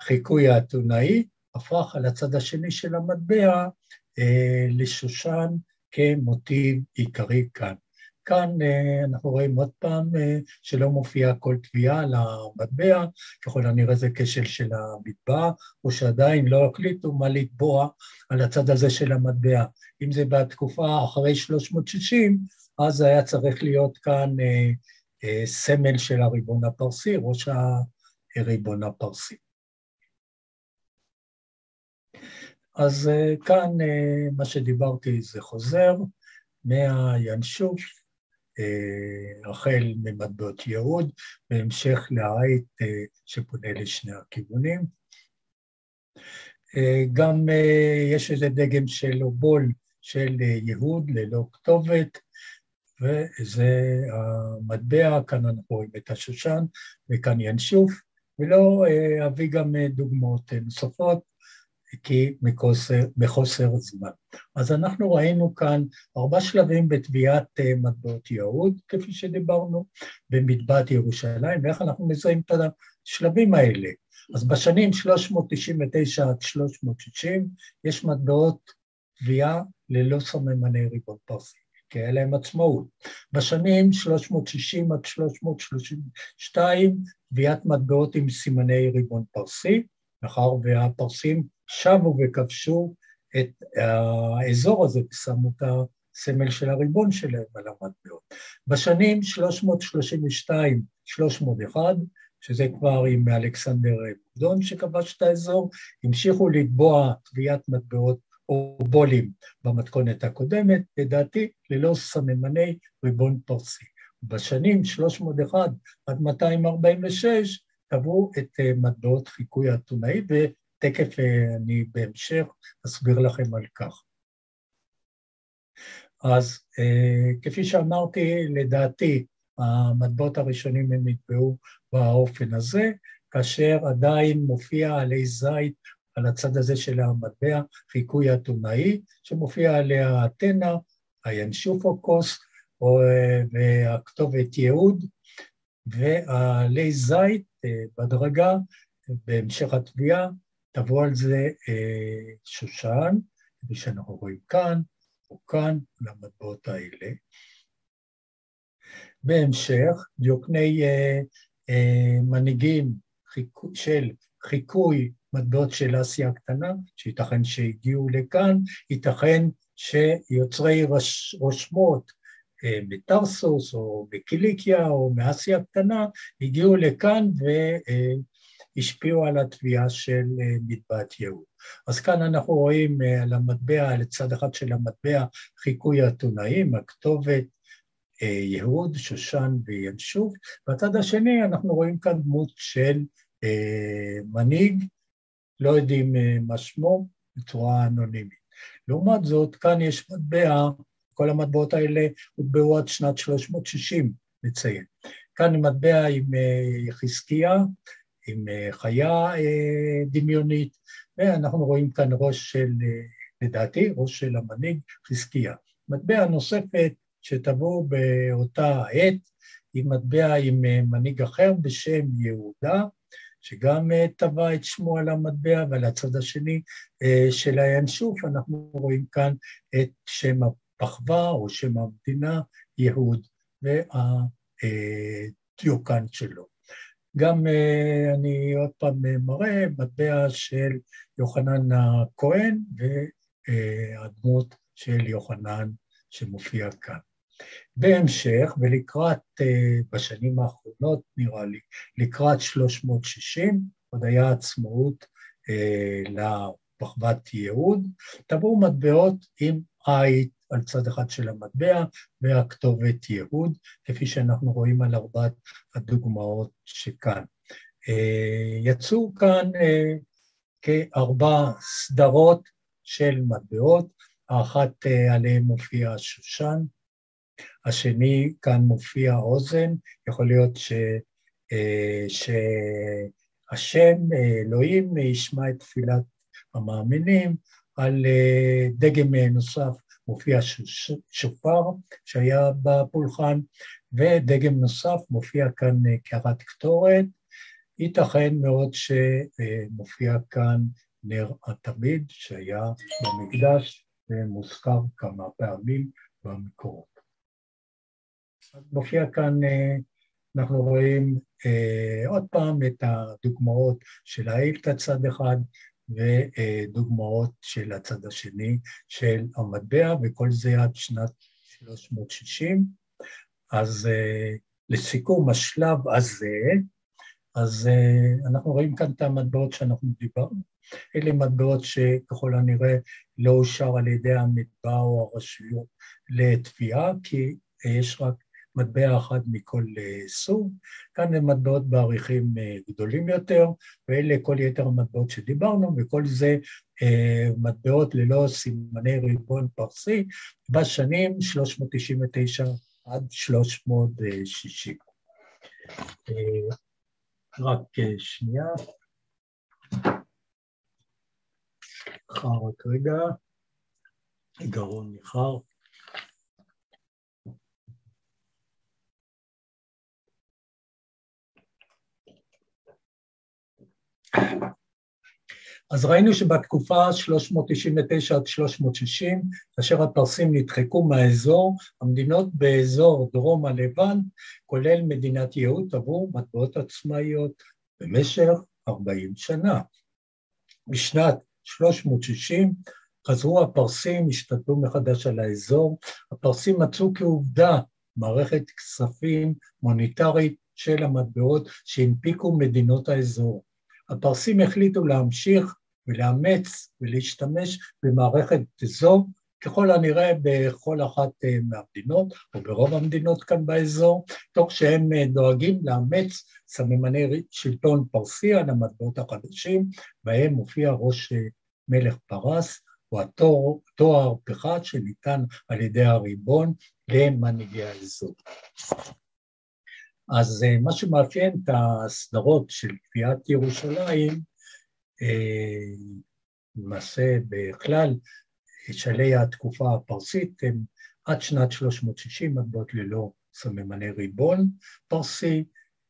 החיקוי האתונאי, הפך על הצד השני של המטבע לשושן כמוטיב עיקרי כאן. כאן אנחנו רואים עוד פעם שלא מופיע כל תביעה על המטבע, ככל הנראה זה כשל של המטבע, או שעדיין לא החליטו מה לתבוע על הצד הזה של המטבע. אם זה בתקופה אחרי 360, אז היה צריך להיות כאן סמל של הריבון הפרסי, ראש הריבון הפרסי. אז כאן מה שדיברתי זה חוזר מהינשוף, החל ממטבעות יהוד, בהמשך לעית שפונה לשני הכיוונים. גם יש איזה דגם של אובול של יהוד ללא כתובת, וזה המטבע, כאן אנחנו רואים את השושן, וכאן ינשוף, ולא אביא גם דוגמאות נוספות, כי מחוסר זמן. אז אנחנו ראינו כאן 4 שלבים בטביעת מטבעות יהוד, כפי שדיברנו, במטבעת ירושלים, ואיך אנחנו מזהים את השלבים האלה. אז בשנים 399 עד 360, יש מטבעות טביעה ללא סממני ריבון פרסי, כי היה להם עצמאות. בשנים 360 עד 332, טביעת מטבעות עם סימני ריבון פרסי, מאחר והפרסים שבו וכבשו את האזור הזה ושמו את הסמל של הריבון שלהם על המטבעות. בשנים 332-301, שזה כבר עם אלכסנדר מוקדון שכבש את האזור, המשיכו לתבוע טביעת מטבעות או בולים במתכונת הקודמת, לדעתי ללא סממני ריבון פרסי. בשנים 301 עד 246, טבעו את מטבעות חיקוי האתונאי, ותקף אני בהמשך אסביר לכם על כך. אז כפי שאמרתי, לדעתי, המטבעות הראשונים הם נטבעו באופן הזה, כאשר עדיין מופיע עלי זית על הצד הזה של המטבע, חיקוי האתונאי, שמופיע עליה אתנה, הינשוף או כוס, והכתובת יהוד, ועלי זית בדרגה, בהמשך התביעה, תבוא על זה שושן, כפי שאנחנו רואים כאן, או כאן, למטבעות האלה. בהמשך, דיוקני מנהיגים של חיקוי מטבעות של אסיה הקטנה, שייתכן שהגיעו לכאן, ייתכן שיוצרי רושמות מטרסוס או מקיליקיה או מאסיה הקטנה, הגיעו לכאן והשפיעו על התביעה של מטבעת יהוד. אז כאן אנחנו רואים על המטבע, לצד אחד של המטבע, חיקוי האתונאים, הכתובת, יהוד, שושן וינשוף, בצד השני אנחנו רואים כאן דמות של מנהיג, לא יודעים מה שמו, בצורה אנונימית. לעומת זאת, כאן יש מטבע, כל המטבעות האלה הוטבעו עד שנת 360, נציין. כאן מטבע עם חזקיה, עם חיה דמיונית, ואנחנו רואים כאן ראש של, לדעתי, ראש של המנהיג חזקיה. מטבע נוספת, שתבוא באותה עת, עם מטבע עם מנהיג אחר בשם יהודה, שגם טבע את שמו על המטבע, ועל הצד השני של הינשוף, אנחנו רואים כאן את שם הפחווה או שם המדינה, יהוד, והדיוקן שלו. גם אני עוד פעם מראה מטבע של יוחנן הכהן, והדמות של יוחנן שמופיע כאן. בהמשך, ולקראת, בשנים האחרונות נראה לי, לקראת 360, עוד היה עצמאות לפחוות יהוד, טבעו מטבעות עם עית על צד אחד של המטבע, והכתובת יהוד, כפי שאנחנו רואים על 4 הדוגמאות שכאן. יצאו כאן כ4 סדרות של מטבעות, האחת עליהם מופיע שושן, השני כאן מופיע אוזן, יכול להיות שהשם אלוהים ישמע את תפילת המאמינים, על דגם נוסף מופיע שופר שהיה בפולחן, ודגם נוסף מופיע כאן קערת קטורת, ייתכן מאוד שמופיע כאן נר התמיד שהיה במקדש ומוזכר כמה פעמים במקורות. מופיע כאן, אנחנו רואים עוד פעם את הדוגמאות של העיל הצד אחד, ודוגמאות של הצד השני של המטבע, וכל זה עד שנת 360. אז לסיכום השלב הזה, אז אנחנו רואים כאן את המטבעות שאנחנו דיברנו. אלה מטבעות שככל הנראה לא אושר על ידי המטבע או הרשויות לתביעה, כי יש רק מטבע אחד מכל סוג. כאן הם מטבעות בעריכים גדולים יותר, ואלה כל יתר המטבעות שדיברנו, וכל זה מטבעות ללא סימני ריבון פרסי, בשנים 399 עד 360. רק שנייה. רק רגע. גרון ניחר. אז ראינו שבתקופה 399 עד 360, כאשר הפרסים נדחקו מהאזור, המדינות באזור דרום הלבנט, כולל מדינת יהוד, עברו מטבעות עצמאיות במשך 40 שנה. בשנת 360 חזרו הפרסים, השתלטו מחדש על האזור, הפרסים מצאו כעובדה מערכת כספים מוניטרית של המטבעות שהנפיקו מדינות האזור. הפרסים החליטו להמשיך ולאמץ ולהשתמש במערכת זו, ככל הנראה בכל אחת מהמדינות, או ברוב המדינות כאן באזור, תוך שהם דואגים לאמץ סממני שלטון פרסי על המטבעות החדשים, בהם מופיע ראש מלך פרס, או התואר פחת שניתן על ידי הריבון למנהיגי האזור. אז מה שמאפיין את הסדרות של תביעת ירושלים, למעשה בכלל, שלי התקופה הפרסית הם עד שנת 360 מטבעות ללא סממני ריבון פרסי,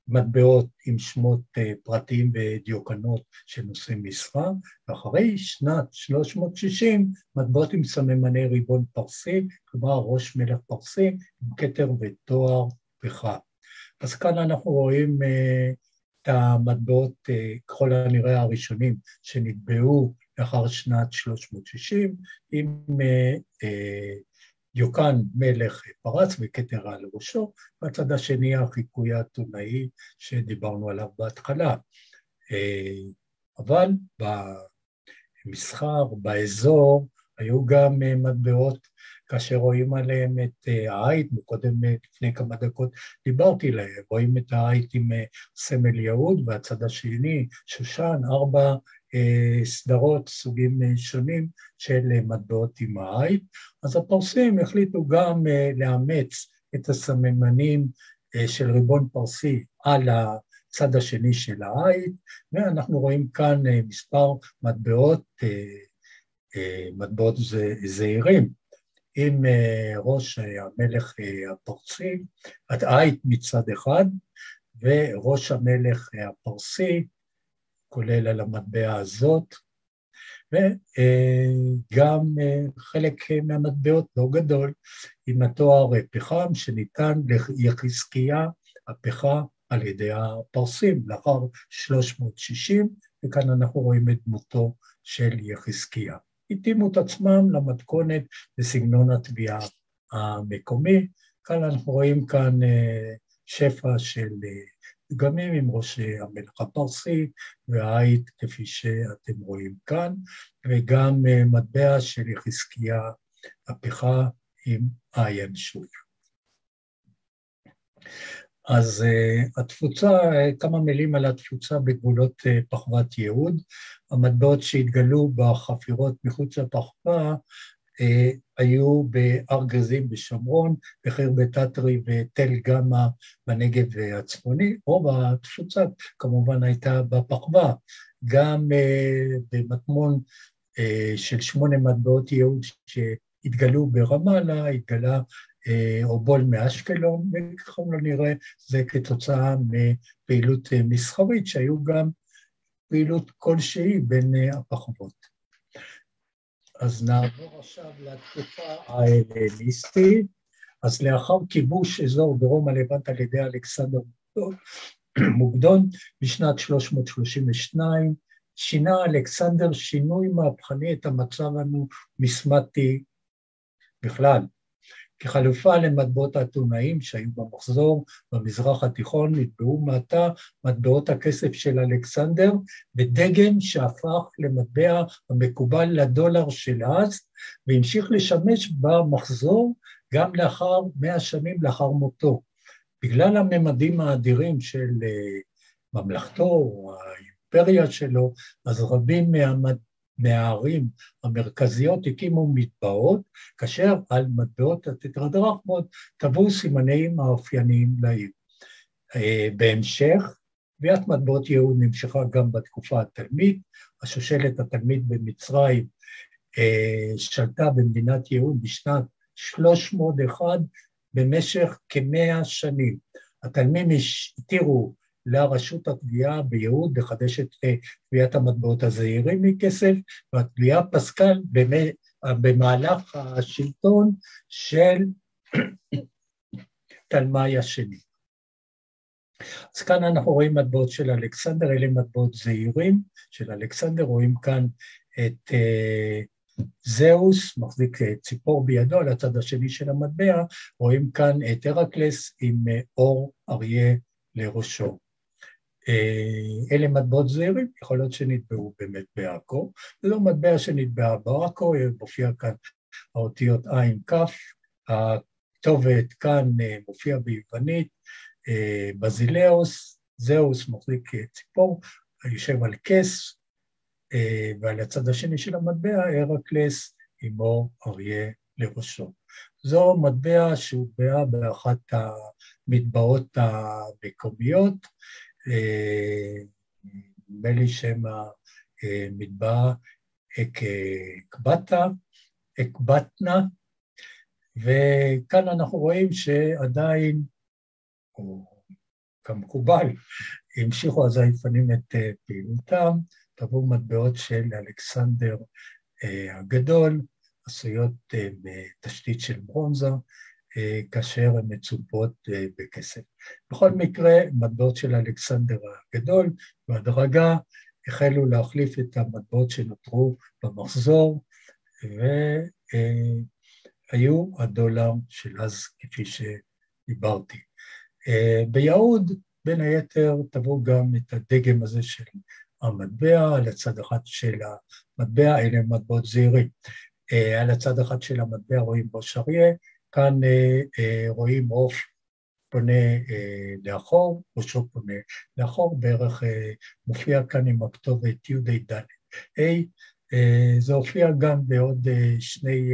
מטבעות עם שמות פרטיים ודיוקנות של נושאי משרה, ואחרי שנת 360 מטבעות עם סממני ריבון פרסי, כלומר ראש מלך פרסי עם כתר ותואר פחה. אז כאן אנחנו רואים את המטבעות ככל הנראה הראשונים שנטבעו לאחר שנת 360 עם דיוקן מלך פרס וכתר על ראשו, והצד השני החיקוי האתונאי שדיברנו עליו בהתחלה. אבל במסחר, באזור, היו גם מטבעות, כאשר רואים עליהם את העית, מקודם לפני כמה דקות דיברתי להם, רואים את העית עם סמל יהוד, והצד השני, שושן, 4 סדרות, סוגים שונים של מטבעות עם העית. אז הפרסים החליטו גם לאמץ את הסממנים של ריבון פרסי על הצד השני של העית, ואנחנו רואים כאן מספר מטבעות זעירים, עם ראש המלך הפרסי, העית מצד אחד, וראש המלך הפרסי, כולל על המטבע הזאת, וגם חלק מהמטבעות לא גדול, עם התואר פחם שניתן ליחזקיה הפחה על ידי הפרסים לאחר 360, וכאן אנחנו רואים את דמותו של יחזקיה. התאימו את עצמם למתכונת בסגנון התביעה המקומי. כאן אנחנו רואים כאן שפע של דגמים עם ראש המלך הפרסי והעית כפי שאתם רואים כאן, וגם מטבע של יחזקיה הפחה עם עין שוב. אז התפוצה, כמה מילים על התפוצה בגבולות פחוות יהוד. המטבעות שהתגלו בחפירות מחוץ לפחווה היו בהר גזים בשומרון, בחרבת תתרי ותל גמא בנגב הצפוני, רוב התפוצה כמובן הייתה בפחווה. גם במטמון של 8 מטבעות יהוד שהתגלו ברמאללה, התגלה אובול מאשקלון, וככל לא נראה זה כתוצאה מפעילות מסחרית, שהיו גם פעילות כלשהי בין הפחוות. אז נעבור עכשיו לתקופה ההלניסטית. אז לאחר כיבוש אזור דרום הלבנט על ידי אלכסנדר מוקדון בשנת 332, שינה אלכסנדר שינוי מהפכני את המצב הנומסמטי בכלל. כחלופה למטבעות האתונאיים שהיו במחזור במזרח התיכון, נטבעו מעתה מטבעות הכסף של אלכסנדר בדגם שהפך למטבע המקובל לדולר של אז, והמשיך לשמש במחזור גם לאחר 100 שנים לאחר מותו. בגלל הממדים האדירים של ממלכתו, האימפריה שלו, אז רבים מהערים המרכזיות הקימו מטבעות, כאשר על מטבעות הטטרדרכמות טבעו סימנים האופייניים לעיר. בהמשך, תביעת מטבעות יהוד נמשכה גם בתקופה התלמית, השושלת התלמית במצרים שלטה במדינת יהוד בשנת 301 במשך כ100 שנים. התלמים התירו לרשות התביעה ביהוד לחדש את תביעת המטבעות הזעירים מכסף, והתביעה פסקה במהלך השלטון של תלמי השני. אז כאן אנחנו רואים מטבעות של אלכסנדר, אלה מטבעות זעירים של אלכסנדר, רואים כאן את זהוס, מחזיק ציפור בידו על הצד השני של המטבע, רואים כאן את הרקלס עם אור אריה לראשו. אלה מטבעות זעירים, יכול להיות שנטבעו באמת בעכו, זה לא מטבע שנטבע בעכו, מופיע כאן האותיות עין כף, הכתובת כאן מופיע ביוונית, בזילאוס, זהוס מחזיק ציפור, יושב על כס, ועל הצד השני של המטבע, הרקלס עם אור אריה לראשו. זו מטבע שהוטבעה באחת המטבעות המקומיות, נדמה לי שם המטבע אקבטנה, וכאן אנחנו רואים שעדיין, או כמקובל, המשיכו הזייפנים את פעילותם, טבעו מטבעות של אלכסנדר הגדול, עשויות בתשתית של ברונזה, כאשר הן מצופות בכסף. בכל מקרה, מטבעות של אלכסנדר הגדול, בהדרגה החלו להחליף את המטבעות שנותרו במחזור, והיו הדולר של אז, כפי שדיברתי. ביהוד, בין היתר, טבעו גם את הדגם הזה של המטבע, על הצד אחד של המטבע, אלה מטבעות זעירים. על הצד אחד של המטבע רואים ראש אריה, כאן רואים עוף פונה לאחור, ראשו פונה לאחור, בערך מופיע כאן עם הכתובת י"ד. זה הופיע גם בעוד שני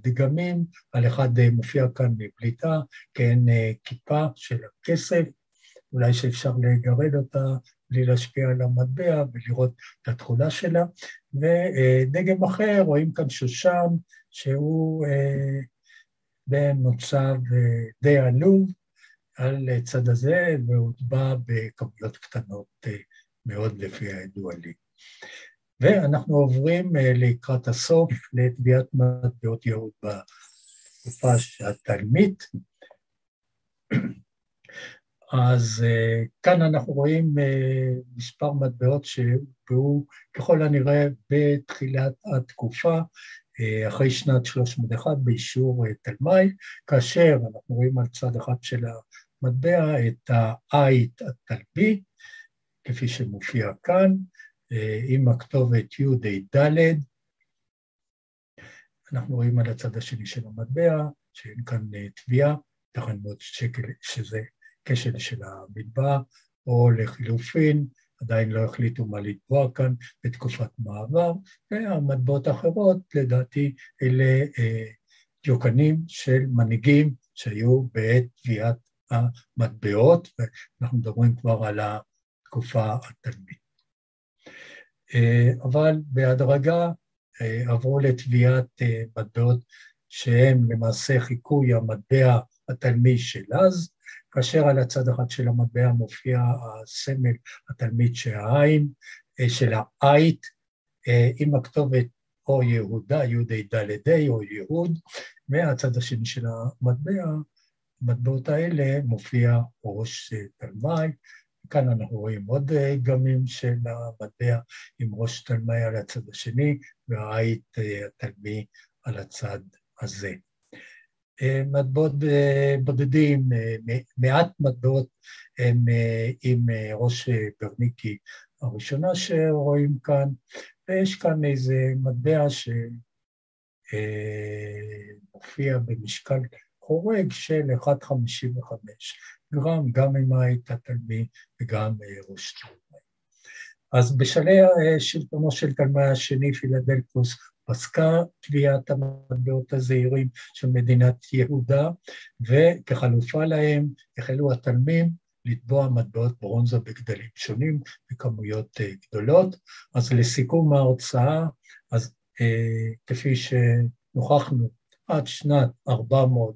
דגמים, על אחד מופיע כאן בליטה, כן כיפה של הכסף, אולי שאפשר לגרד אותה בלי להשפיע על המטבע ולראות את התכולה שלה, ודגם אחר רואים כאן שושן שהוא במצב די עלוב על צד הזה, והוטבע בכמויות קטנות מאוד לפי הידוע לי. ואנחנו עוברים לקראת הסוף לטביעת מטבעות יהוד בתקופה התלמית. אז כאן אנחנו רואים מספר מטבעות שהובאו ככל הנראה בתחילת התקופה, אחרי שנת 301 באישור תלמי, כאשר אנחנו רואים על צד אחד של המטבע את העית התלמי, כפי שמופיע כאן, עם הכתובת י"ד. אנחנו רואים על הצד השני של המטבע, שאין כאן טביעה, תכן מאוד שזה כשל של המטבע, או לחילופין, עדיין לא החליטו מה לתבוע כאן בתקופת מעבר, והמטבעות האחרות, לדעתי, אלה דיוקנים של מנהיגים שהיו בעת טביעת המטבעות, ואנחנו מדברים כבר על התקופה התלמית. אבל בהדרגה עברו לטביעת מטבעות שהם למעשה חיקוי המטבע התלמי של אז, כאשר על הצד אחד של המטבע מופיע הסמל התלמית של העית, עם הכתובת או יהודה, י"ד או יהוד, והצד השני של המטבע, המטבעות האלה מופיע ראש תלמי. כאן אנחנו רואים עוד דגמים של המטבע עם ראש תלמי על הצד השני, והעית התלמי על הצד הזה. מטבעות בודדים, מעט מטבעות הם עם ראש ברניקי הראשונה שרואים כאן, ויש כאן איזה מטבע שמופיע במשקל חורג של 1.55 גרם, גם עם העית התלמי וגם ראש תלמי. אז בשלהי שלטונו של תלמי השני, פילדלפוס פסקה טביעת המטבעות הזעירים של מדינת יהודה, וכחלופה להם החלו התלמים לטבוע מטבעות ברונזה בגדלים שונים בכמויות גדולות. אז לסיכום ההרצאה, אז כפי שנוכחנו, עד שנת 400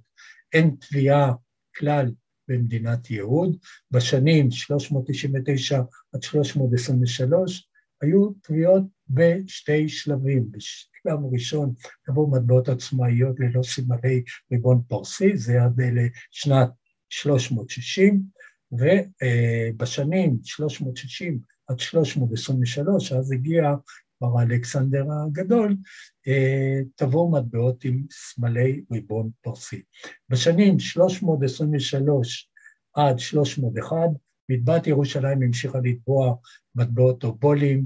אין טביעה כלל במדינת יהוד, בשנים 399 עד 323 היו טביעות בשתי שלבים. בשלב הראשון טבעו מטבעות עצמאיות ללא סימני ריבון פרסי, זה עד לשנת 360, ובשנים 360 עד 323, אז הגיע כבר אלכסנדר הגדול, טבעו מטבעות עם סמלי ריבון פרסי. בשנים 323 עד 301, מטבעת ירושלים המשיכה לטבוע מטבעות אובולים,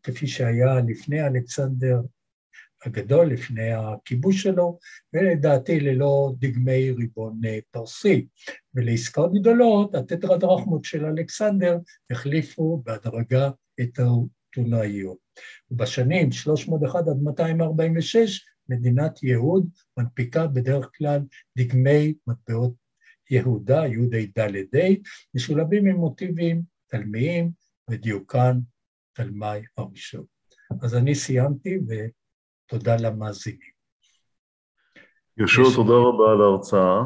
כפי שהיה לפני אלכסנדר הגדול, לפני הכיבוש שלו, ולדעתי ללא דגמי ריבון פרסי. ולעסקאות גדולות, הטטרדרחמות של אלכסנדר החליפו בהדרגה את האתונאיות. ובשנים 301 עד 246, מדינת יהוד מנפיקה בדרך כלל דגמי מטבעות יהודה, י"ד, משולבים עם מוטיבים תלמיים ודיוקן תלמי הראשון. אז אני סיימתי ותודה למאזינים. יהושע, תודה רבה על ההרצאה.